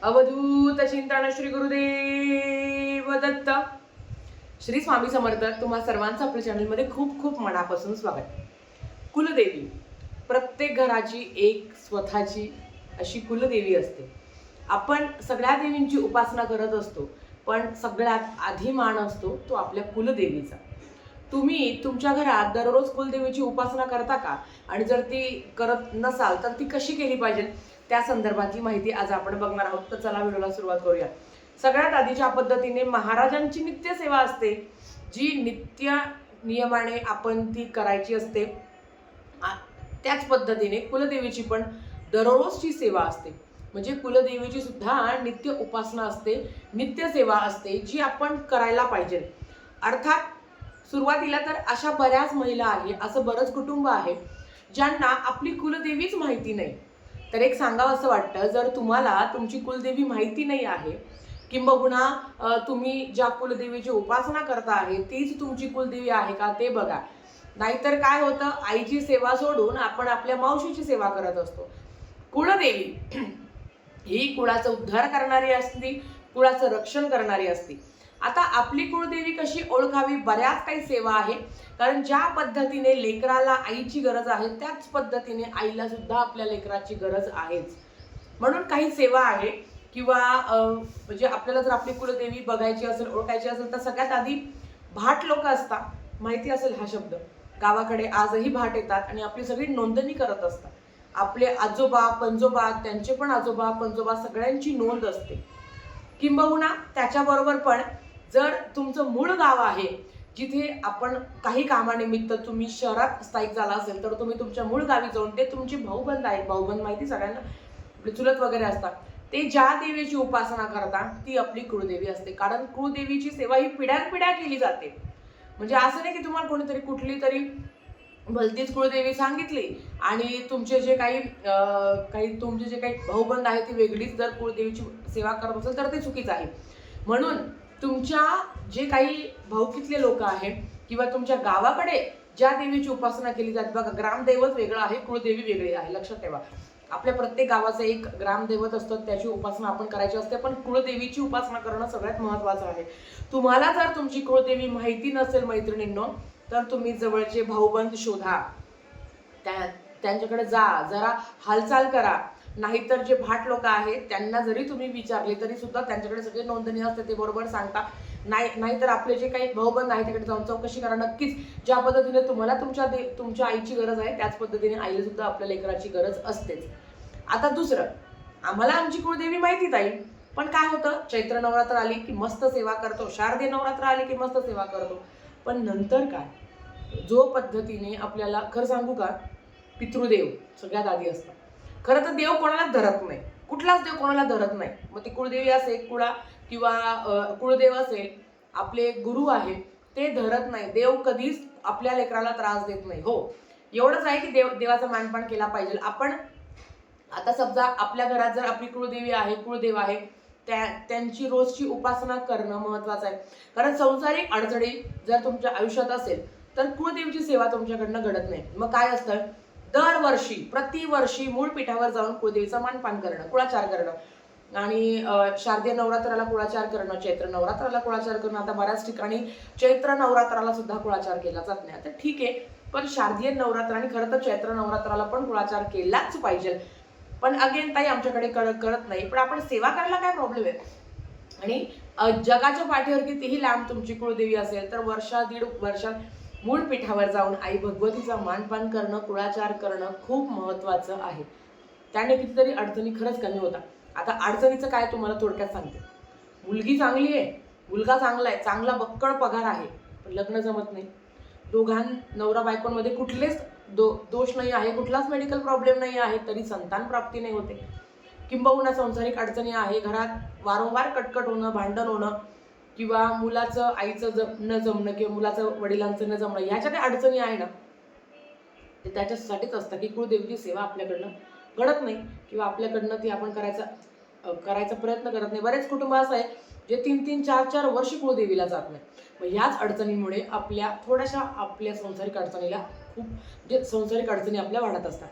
अवधूत चिंतन श्री गुरुदेव दत्त. श्री स्वामी समर्थ. तुम्हा सर्वांचं आपल्या चॅनलमध्ये खूप खूप मनापासून स्वागत. कुलदेवी, प्रत्येक घराची एक स्वतःची अशी कुलदेवी असते. आपण सगळ्या देवींची उपासना करत असतो, पण सगळ्यात आधी मान असतो तो आपल्या कुलदेवीचा. तुम्ही तुमच्या घरात दररोज कुलदेवीची उपासना करता का? आणि जर ती करत नसाल तर ती कशी केली पाहिजे त्या संदर्भातली माहिती आज आपण बघणार आहोत. तर चला व्हिडिओला सुरुवात करूया. सगळ्यात आधीच्या पद्धतीने महाराजांची नित्य सेवा असते, जी नित्य नियमाने आपण ती करायची असते. त्याच पद्धतीने कुलदेवीची पण दररोजची सेवा असते. म्हणजे कुलदेवीची सुद्धा नित्य उपासना असते, नित्य सेवा असते, जी आपण करायला पाहिजे. अर्थात सुरुवातीला तर अशा बऱ्याच महिला आहे, असं बरंच कुटुंब आहे ज्यांना आपली कुलदेवीच माहिती नाही. तर एक सांगावं असं वाटतं, जर तुम्हाला तुमची कुलदेवी माहिती नाही आहे, किंबहुना तुम्ही ज्या कुलदेवीची उपासना करता आहे तीच तुमची कुलदेवी आहे का ते बघा. नाहीतर काय होतं, आईची सेवा सोडून आपण आपल्या मावशीची सेवा करत असतो. कुलदेवी ही कुळाचा उद्धार करणारी असते, कुळाचं रक्षण करणारी असते. आता आपली कुळदेवी कशी ओळखावी? बऱ्याच काही सेवा आहे, कारण ज्या पद्धतीने लेकराला आईची गरज आहे त्याच पद्धतीने आईला सुद्धा आपल्या लेकराची गरज आहेच. म्हणून काही सेवा आहे किंवा म्हणजे आपल्याला जर आपली कुलदेवी बघायची असेल, ओळखायची असेल, तर सगळ्यात आधी भाट लोक असतात. माहिती असेल हा शब्द. गावाकडे आजही भाट येतात आणि आपली सगळी नोंदणी करत असतात. आपले आजोबा पंजोबा, त्यांचे पण आजोबा पंजोबा, सगळ्यांची नोंद असते. किंबहुना त्याच्याबरोबर पण जर तुमचं मूळ गाव आहे, जिथे आपण काही कामानिमित्त तुम्ही शहरात स्थायिक झाला असेल, तर तुम्ही तुमच्या मूळ गावी जाऊन ते तुमचे भाऊबंद आहेत, भाऊबंद माहिती सगळ्यांना, आपले चुलत वगैरे असतात, ते ज्या देवीची उपासना करतात ती आपली कुळदेवी असते. कारण कुळदेवीची सेवा ही पिढ्यानपिढ्या केली जाते. म्हणजे असं नाही की तुम्हाला कोणीतरी कुठली तरी भलतीच कुळदेवी सांगितली आणि तुमचे जे काही तुमचे जे काही भाऊबंद आहे ती वेगळीच जर कुळदेवीची सेवा करत असेल तर ते चुकीचं आहे. म्हणून तुमच्या जे काही भाऊकीतले लोक आहेत किंवा तुमच्या गावाकडे ज्या देवीची उपासना केली जाते, बघा, ग्रामदैवत वेगळं आहे, कुळदेवी वेगळी आहे. लक्षात ठेवा, आपल्या प्रत्येक गावाचं एक ग्रामदैवत असतं, त्याची उपासना आपण करायची असते, पण कुळदेवीची उपासना करणं सगळ्यात महत्त्वाचं आहे. तुम्हाला जर तुमची कुळदेवी माहिती नसेल मैत्रिणींनो, तर तुम्ही जवळचे भाऊबंद शोधा, त्यांच्याकडे जा, जरा हालचाल करा. नाहीतर जे भाट लोक आहेत त्यांना जरी तुम्ही विचारले तरी सुद्धा त्यांच्याकडे सगळे नोंदणी असते, ते बरोबर सांगता. नाहीतर आपले जे काही भाऊबंद आहेत तिकडे जाऊन चौकशी करा. नक्कीच ज्या पद्धतीने तुम्हाला तुमच्या आईची गरज आहे त्याच पद्धतीने आईला सुद्धा आपल्या लेकराची गरज असतेच. आता दुसरं, आम्हाला आमची कुळदेवी माहिती ताई, पण काय होतं, चैत्र नवरात्र आली की मस्त सेवा करतो, शारदीय नवरात्र आली की मस्त सेवा करतो, पण नंतर काय? जो पद्धतीने आपल्याला, खरं सांगू का, पितृदेव सगळ्यात आधी असतात. खरं तर देव कोणाला धरत नाही, कुठलाच देव कोणाला धरत नाही. मग ती कुळदेवी असेल किंवा कुळदेव असेल, आपले गुरु आहे, ते धरत नाही. देव कधीच आपल्या लेकराला त्रास देत नाही. हो, एवढंच आहे की देवाचा मानपान केला पाहिजे. आपण आता समजा आपल्या घरात जर आपली कुळदेवी आहे, कुळदेव आहे, त्यांची रोजची उपासना करणं महत्वाचं आहे. कारण संसारिक अडचणी जर तुमच्या आयुष्यात असेल तर कुळदेवीची सेवा तुमच्याकडनं घडत नाही. मग काय असतं, दरवर्षी प्रतिवर्षी मूळ पीठावर जाऊन कुळदेवीचा मानपान करणं, कुळाचार करणं, आणि शारदीय नवरात्राला कुळाचार करणं, चैत्र नवरात्राला कुळाचार करणं. आता बऱ्याच ठिकाणी चैत्र नवरात्राला सुद्धा कुळाचार केला जात नाही. आता ठीक आहे, पण शारदीय नवरात्र आणि खरं तर चैत्र नवरात्राला पण कुळाचार केलाच पाहिजे. पण अगेन ताई आमच्याकडे करत नाही, पण आपण सेवा करायला काय प्रॉब्लेम आहे? आणि जगाच्या पाठीवर कितीही लांब तुमची कुळदेवी असेल तर दीड वर्षात मूळ पीठावर जाऊन आई भगवतीचा मानपान करणं, कुळाचार करणं खूप महत्त्वाचं आहे. त्याने कितीतरी अडचणी खरंच कमी होतात. आता अडचणीचं काय तुम्हाला थोडक्यात सांगते. मुलगी चांगली आहे, मुलगा चांगला आहे, चांगला बक्कळ पगार आहे, पण लग्न जमत नाही. नवरा बायकोंमध्ये कुठलेच दोष नाही आहे, कुठलाच मेडिकल प्रॉब्लेम नाही आहे, तरी संतान प्राप्ती नाही होते. किंबहुना संसारिक अडचणी आहे, घरात वारंवार कटकट होणं, भांडण होणं, किंवा मुलाचं आईचं न जमणं किंवा मुलाचं वडिलांचं न जमणं, ह्याच्या काही अडचणी आहे ना, ते त्याच्यासाठीच असतं की कुळदेवीची सेवा आपल्याकडनं घडत नाही किंवा आपल्याकडनं ती आपण करायचा प्रयत्न करत नाही. बरेच कुटुंब असं आहे जे 3-3, 4-4 वर्ष कुळदेवीला जात नाही. मग ह्याच अडचणीमुळे थोड्याशा आपल्या संसारिक अडचणीला खूप, म्हणजे संसारिक अडचणी आपल्या वाढत असतात.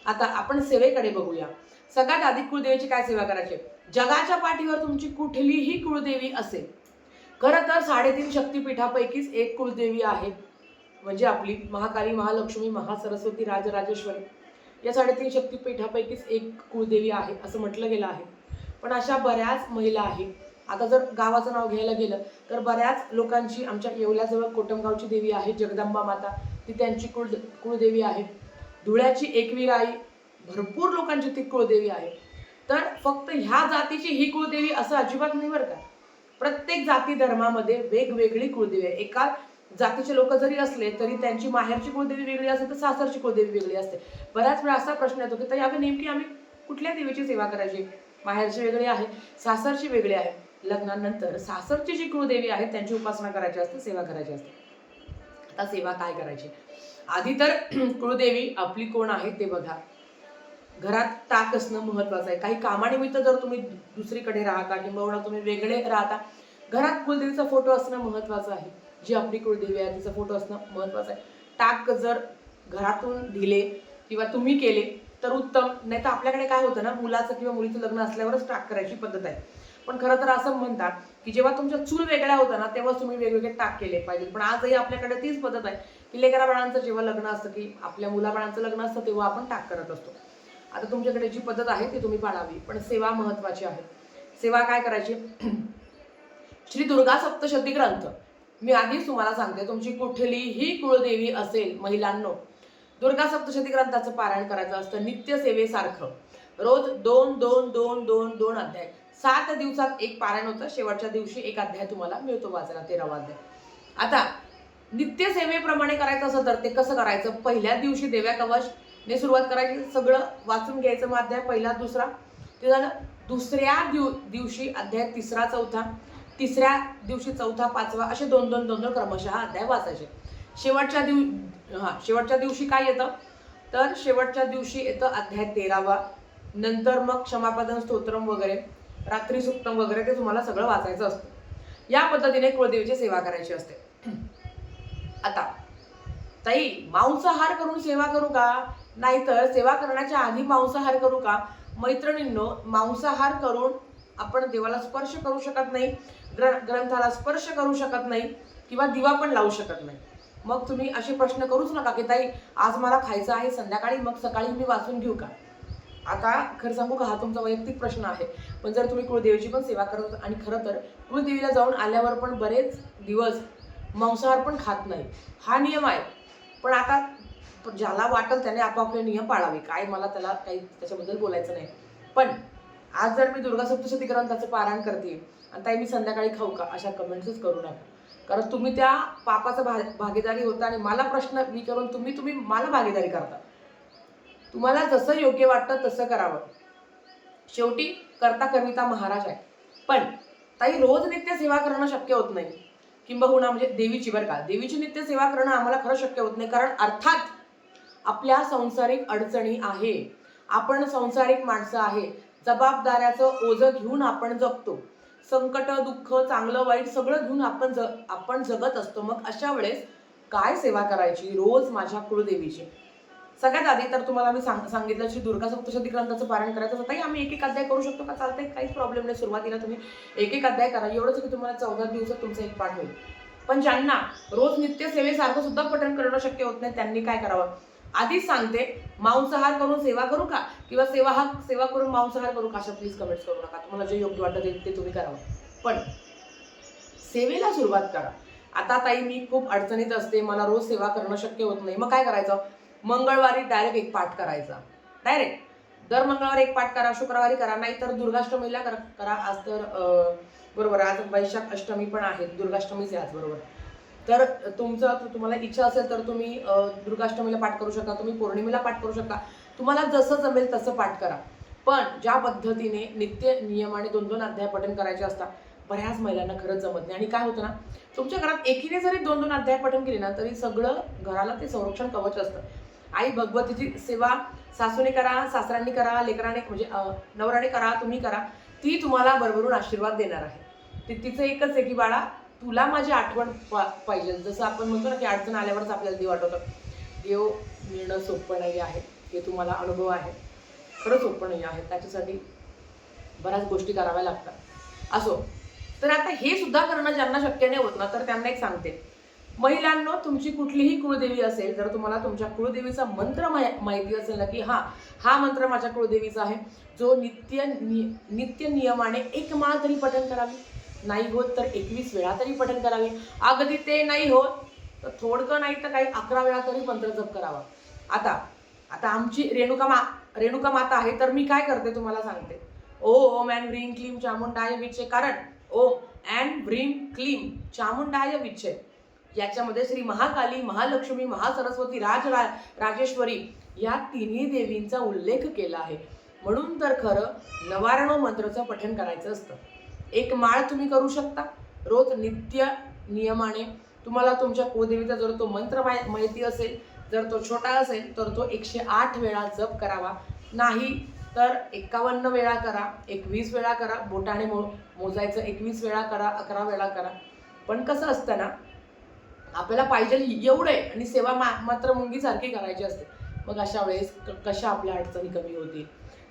आता आपण सेवेकडे बघूया. सगळ्यात आधी कुळदेवीची काय सेवा करायची? जगाच्या पाठीवर तुमची कुठलीही कुळदेवी असेल, खरं तर 3.5 शक्तिपीठापैकीच एक कुळदेवी आहे, म्हणजे आपली महाकाली, महालक्ष्मी, महासरस्वती, राजराजेश्वरी या 3.5 शक्तिपीठापैकीच एक कुळदेवी आहे असं म्हटलं गेलं आहे. पण अशा बऱ्याच महिला आहेत. आता जर गावाचं नाव घ्यायला गेलं तर बऱ्याच लोकांची, आमच्या येवल्याजवळ कोटमगावची देवी आहे जगदंबा माता, ती त्यांची कुळदेवी आहे. धुळ्याची एकवीर आई, भरपूर लोकांची ती कुळदेवी आहे. तर फक्त ह्या जातीची ही कुळदेवी असं अजिबात नाही बरं का. प्रत्येक जाती धर्मामध्ये वेगवेगळी कुळदेवी आहे. एका जातीचे लोक जरी असले तरी त्यांची माहेरची कुळदेवी वेगळी असते तर सासरची कुळदेवी वेगळी असते. बऱ्याच वेळा असा प्रश्न येतो की ताई नेमकी आम्ही कुठल्या देवीची सेवा करायची? माहेरची वेगळी आहे, सासरची वेगळी आहे. लग्नानंतर सासरची जी कुळदेवी आहे त्यांची उपासना करायची असते, सेवा करायची असते. आता सेवा काय करायची? आधी तर कुळदेवी आपली कोण आहे ते बघा. घरात टाक असणं महत्वाचं आहे. काही कामानिमित्त जर तुम्ही दुसरीकडे राहता किंवा तुम्ही वेगळे राहता, घरात कुलदेवीचा फोटो असणं महत्वाचं आहे. जी आपली कुलदेवी आहे तिचा फोटो असणं महत्वाचं आहे. टाक जर घरातून दिले किंवा तुम्ही केले तर उत्तम. नाही तर आपल्याकडे काय होतं ना, मुलाचं किंवा मुलीचं लग्न असल्यावरच टाक करायची पद्धत आहे. पण खरं तर असं म्हणतात की जेव्हा तुमच्या चूल वेगळ्या होता ना तेव्हा तुम्ही वेगवेगळे टाक केले पाहिजे. पण आजही आपल्याकडे तीच पद्धत आहे की लेकरा बाळांचं जेव्हा लग्न असतं, की आपल्या मुलाबाळांचं लग्न असतं, तेव्हा आपण टाक करत असतो. आता तुमच्याकडे जी पद्धत आहे ती तुम्ही पाळावी, पण सेवा महत्वाची आहे. सेवा काय करायची? श्री दुर्गा सप्तशती ग्रंथ मी आधीच तुम्हाला सांगते, तुमची कुठलीही कुळदेवी असेल महिलांनो, दुर्गा सप्तशती ग्रंथाचं पारायण करायचं असतं नित्य सेवेसारखं. रोज 2 अध्याय, 7 दिवसात एक पारायण होतं. शेवटच्या दिवशी एक अध्याय तुम्हाला मिळतो वाचायला, 13वा अध्याय. आता नित्य सेवेप्रमाणे करायचं असं तर ते कसं करायचं? पहिल्या दिवशी देव्या कवच ने सुरुवात करायची, सगळं वाचून घ्यायचं. मग अध्याय पहिला दुसरा ते झालं. दुसऱ्या दिवशी अध्याय तिसरा चौथा, तिसऱ्या दिवशी चौथा पाचवा, असे दोन क्रमशः अध्याय वाचायचे. शेवटच्या दिवशी काय येतं? तर शेवटच्या दिवशी येतं अध्याय 13वा. नंतर मग क्षमापदन स्तोत्रम वगैरे, रात्री सुक्तम वगैरे ते तुम्हाला सगळं वाचायचं असतं. या पद्धतीने कुळदेवीची सेवा करायची असते. आता ताई मांसाहार करून सेवा करू का? नाहीतर सेवा करण्याच्या आधी मांसाहार करू का? मैत्रिणींनो, मांसाहार करून आपण देवाला स्पर्श करू शकत नाही, ग्रंथाला स्पर्श करू शकत नाही किंवा दिवा पण लावू शकत नाही. मग तुम्ही असे प्रश्न करूच नका की ताई आज मला खायचं आहे संध्याकाळी, मग सकाळी मी वाचून घेऊ का? आता खरं सांगू का, हा तुमचा वैयक्तिक प्रश्न आहे. पण जर तुम्ही कुळदेवीची पण सेवा करत, आणि खरं तर कुळदेवीला जाऊन आल्यावर पण बरेच दिवस मांसाहार पण खात नाही, हा नियम आहे. पण आता ज्याला वाटेल त्याने आपापले नियम पाळावे, काय मला त्याला काही त्याच्याबद्दल बोलायचं नाही. पण आज जर मी दुर्गा सप्तशती ग्रंथाचं पारायण करते आणि ताई मी संध्याकाळी खाऊ का, अशा कमेंट्सच करू नका. कारण तुम्ही त्या पापाचा भागीदारी होता आणि मला प्रश्न विचारून तुम्ही मला भागीदारी करता. तुम्हाला जसं योग्य वाटतं तसं करावं. शेवटी करता करविता महाराज आहे. पण ताई रोज नित्य सेवा करणं शक्य होत नाही, किंबहुना म्हणजे देवीची बरं का, देवीची नित्य सेवा करणं आम्हाला खरं शक्य होत नाही. कारण अर्थात आपल्या संसारिक अडचणी आहे, आपण संसारिक माणसं आहे, जबाबदाऱ्याचं ओझं घेऊन आपण जगतो. संकट दुःख चांगलं वाईट सगळं घेऊन आपण जगत असतो. मग अशा वेळेस काय सेवा करायची? रोज माझ्या कुळदेवीची. सगळ्यात आधी तर तुम्हाला मी सांगितलं श्री दुर्गा सप्तशती ग्रंथाचं पारायण करायचं होतं. ताई आम्ही एक अध्याय करू शकतो का? चालतंय, काहीच प्रॉब्लेम नाही. सुरुवातीला तुम्ही एक अध्याय करा, एवढंच की तुम्हाला 14 दिवसात तुमचा एक पाठ होईल. पण ज्यांना रोज नित्य सेवेसारखं सुद्धा पठण करणं शक्य होत नाही त्यांनी काय करावं? आधीच सांगते, मांसाहार करून सेवा करू का किंवा सेवा करून मांसाहार करू का, अशा प्लीज कमेंट्स करू नका. तुम्हाला जे योग्य वाटतं ते तुम्ही करावं. पण सेवेला सुरुवात करा. आता ताई मी खूप अडचणीत असते, मला रोज सेवा करणं शक्य होत नाही, मग काय करायचं? मंगळवारी डायरेक्ट एक पाठ करायचा. डायरेक्ट दर मंगळवारी एक पाठ करा, शुक्रवारी करा, नाहीतर दुर्गाष्टमीला करा. आज तर बरोबर आज वैशाख अष्टमी पण आहे, दुर्गाष्टमीच आहे आज बरोबर. तर तुम्हाला इच्छा असेल तर तुम्ही दुर्गाष्टमीला पाठ करू शकता, तुम्ही पौर्णिमेला पाठ करू शकता. तुम्हाला जसं जमेल तसं पाठ करा. पण ज्या पद्धतीने नित्य नियमाने 2 अध्याय पठण करायचे असतात, बऱ्याच महिलांना खरंच जमत नाही. आणि काय होतं ना, तुमच्या घरात एकीने जरी 2 अध्याय पठण केले ना तरी सगळं घराला ते संरक्षण कवच असतं. आई भगवतीची सेवा सासूने करा, सासऱ्यांनी करा, लेकराने म्हणजे नवऱ्याने करा, तुम्ही करा, ती तुम्हाला भरभरून आशीर्वाद देणार आहे. तिचं एकच आहे की बाळा तुला माझी आठवण पाहिजे. जसं आपण म्हणतो ना की अडचण आल्यावरच आपल्याला देव आठवतं. देव मिळणं सोपं नाही आहे, हे तुम्हाला अनुभव आहे. खरंच सोपं नाही आहे, त्याच्यासाठी बऱ्याच गोष्टी कराव्या लागतात. असो, तर आता हे सुद्धा करणं ज्यांना शक्य नाही होत ना, तर त्यांना एक सांगते, महिलांनो, तुमची कुठलीही कुळदेवी असेल, जर तुम्हाला तुमच्या कुळदेवीचा मंत्र माहिती असेल ना, की हा मंत्र माझ्या कुळदेवीचा आहे, जो नित्य नियमाने एक माळ तरी पठण करावी, नाही होत तर 21 वेळा तरी पठण करावी, अगदी ते नाही होत तर थोडकं नाही तर काही 11 वेळा तरी मंत्र जप करावा. आता आता आमची रेणुका माता आहे, तर मी काय करते तुम्हाला सांगते. ओम अँड ह्रीं क्लीम चामुंडाय विचे, कारण ओम अँड ह्रीं क्लीम चामुंडाय विचे याच्यामध्ये श्री महाकाली, महालक्ष्मी, महासरस्वती, राजेश्वरी या तिन्ही देवींचा उल्लेख केला आहे. म्हणून तर खरं 99 मंत्राचं पठण करायचं असतं. एक माळ तुम्ही करू शकता रोज नित्य नियमाने. तुम्हाला तुमच्या कुळदेवीचा जर तो मंत्र माहिती असेल, जर तो छोटा असेल तर तो 108 वेळा जप करावा, नाही तर 51 वेळा करा, 21 वेळा करा, बोटाने मोजायचं, 21 वेळा करा, 11 वेळा करा. पण कसं असतं ना, आपल्याला पाहिजे एवढे आणि सेवा मात्र मुंगीसारखी करायची असते. मग अशा वेळेस कशा आपल्या अडचणी कमी होतील.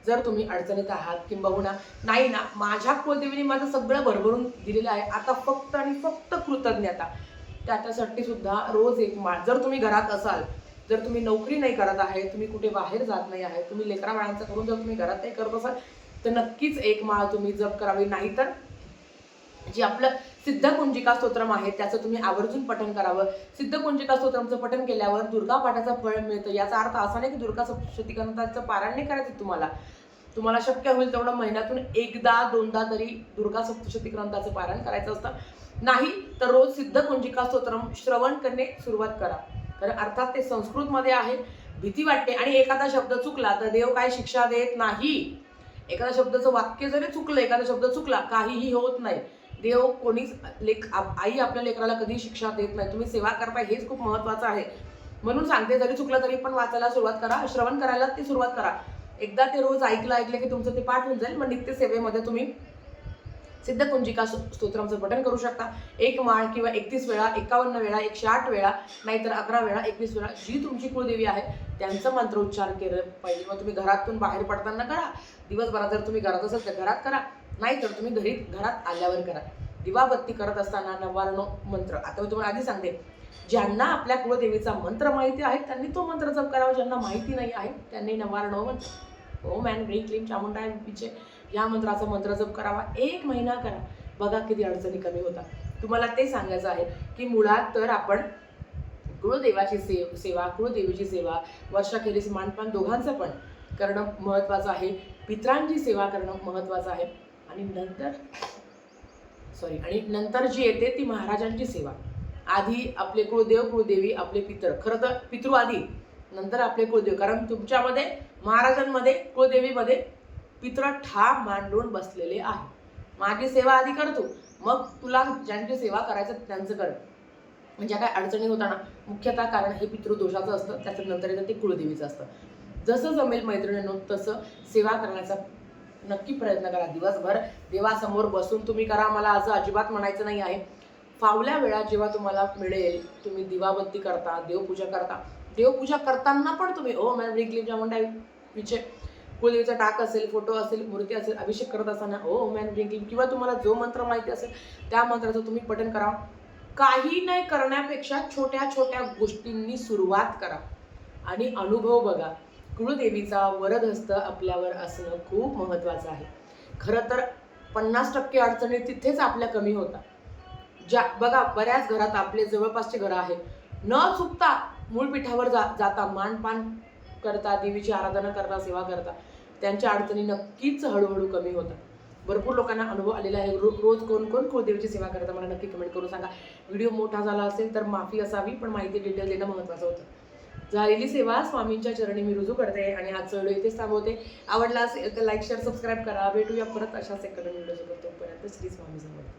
जर तुम्ही अडचणीत आहात किंबहुना नाही ना, माझ्या कुळदेवीने माझं सगळं भरभरून दिलेलं आहे, आता फक्त आणि फक्त कृतज्ञता, त्याच्यासाठी सुद्धा रोज एक माळ. जर तुम्ही घरात असाल, जर तुम्ही नोकरी नाही करत आहे, तुम्ही कुठे बाहेर जात नाही आहे, तुम्ही लेकरा बाळांचं करून जर तुम्ही घरात नाही करत असाल, तर नक्कीच एक माळ तुम्ही जप करावी. नाहीतर जे आपलं सिद्धकुंजिका स्तोत्रम आहे त्याचं तुम्ही आवर्जून पठण करावं. सिद्धकुंजिका स्तोत्रमचं पठण केल्यावर दुर्गा पाठाचं फळ मिळतं. याचा अर्थ असा नाही की दुर्गा सप्तशती ग्रंथाचं पारायण नाही करायचं तुम्हाला शक्य होईल तेवढं महिन्यातून एकदा दोनदा तरी दुर्गा सप्तशती ग्रंथाचं पारायण करायचं असतं. नाही तर रोज सिद्धकुंजिका स्तोत्रम श्रवण करणे सुरुवात करा. तर अर्थात ते संस्कृतमध्ये आहे, भीती वाटते, आणि एखादा शब्द चुकला तर देव काय शिक्षा देत नाही. एखादा शब्दाचं वाक्य जरी चुकलं, एखादा शब्द चुकला, काहीही होत नाही. देव कोणीच आई आपल्या लेकराला कधी शिक्षा देत नाही. तुम्ही सेवा करताय हेच खूप महत्वाचं आहे. म्हणून सांगते, जरी चुकलं तरी पण वाचायला सुरुवात करा, श्रवण करायला ती सुरुवात करा. एकदा ते रोज ऐकलं की तुमचं ते पाठ होऊन जाईल. मग नित्य सेवेमध्ये तुम्ही सिद्धकुंजिका स्तोत्रमचं पठण करू शकता. एक माळ किंवा 31 वेळा, 51 वेळा, 108 वेळा, नाहीतर 11 वेळा, 21 वेळा, जी तुमची कुळदेवी आहे त्यांचं मंत्रोच्चार केलं पाहिजे. मग तुम्ही घरातून बाहेर पडताना करा, दिवसभरात जर तुम्ही घरात असाल तर घरात करा, नाहीतर तुम्ही घरात आल्यावर करा. दिवाबत्ती करत असताना 99 मंत्र. आता मी तुम्हाला आधी सांगते, ज्यांना आपल्या कुळदेवीचा मंत्र माहिती आहे त्यांनी तो मंत्र जप करावा, ज्यांना माहिती नाही आहे त्यांनी 99 मंत्र ओम अँड ह्रीं क्लीम चामुंडाय विचे या मंत्राचा मंत्र जप करावा. 1 महिना करा, बघा किती अडचणी कमी होतात. तुम्हाला ते सांगायचं आहे की मुळात तर आपण कुळदेवाची सेवा, कुळदेवीची सेवा, वर्षाखेरीस मानपान दोघांचं पण करणं महत्त्वाचं आहे. पितरांची सेवा करणं महत्त्वाचं आहे. आणि नंतर जी येते ती महाराजांची सेवा. आधी आपले कुळदेव, कुळदेवी, आपले पितर, खरं तर पितृ आधी, नंतर आपले कुळदेव. कारण तुमच्यामध्ये, महाराजांमध्ये, कुळदेवीमध्ये पितर ठाम मांडून बसलेले आहे. माझी सेवा आधी कर तू, मग तुला ज्यांची सेवा करायचं त्यांचं कर. म्हणजे काय अडचणी होताना मुख्यतः कारण हे पितृदोषाचं असतं, त्याच्यानंतर येतं ते कुळदेवीचं असतं. जसं जमेल मैत्रिणींनो तसं सेवा करण्याचा नक्की प्रयत्न करा. दिवसभर देवासमोर बसून तुम्ही करा, मला असं अजिबात म्हणायचं नाही आहे. फावल्या वेळा जेव्हा तुम्हाला मिळेल, तुम्ही दिवाबत्ती करता, देवपूजा करता, देवपूजा करताना पण तुम्ही ओम अँड ह्रीं क्लीम चामुंडाय विचे, कुळदेवीचा टाक असेल, फोटो असेल, मूर्ती असेल, अभिषेक करत असताना ओम अँड ह्रीं क्लीम, किंवा तुम्हाला जो मंत्र माहिती असेल त्या मंत्राचं तुम्ही पठण करा. काही नाही करण्यापेक्षा छोट्या छोट्या गोष्टींनी सुरुवात करा आणि अनुभव बघा. कुळदेवीचा वरदहस्त आपल्यावर असणं खूप महत्त्वाचं आहे. खरं तर 50% अडचणी तिथेच आपल्या कमी होतात. बघा, बऱ्याच घरात आपले जवळपासचे घरं आहेत, न चुकता मूळपीठावर जाता, मानपान करता, देवीची आराधना करता, सेवा करता, त्यांच्या अडचणी नक्कीच हळूहळू कमी होतात. भरपूर लोकांना अनुभव आलेला आहे. रोज कोण कोण कुळदेवीची सेवा करता मला नक्की कमेंट करून सांगा. व्हिडिओ मोठा झाला असेल तर माफी असावी, पण माहिती डिटेल देणं महत्त्वाचं होतं. झालेली सेवा स्वामींच्या चरणी मी रुजू करते आणि आजचा व्हिडिओ इथेच थांबवते. आवडला असेल तर लाईक, शेअर, सबस्क्राईब करा. भेटूया परत अशाच एखाद्या व्हिडिओ सोबत. तोपर्यंत श्री स्वामी समर्थ.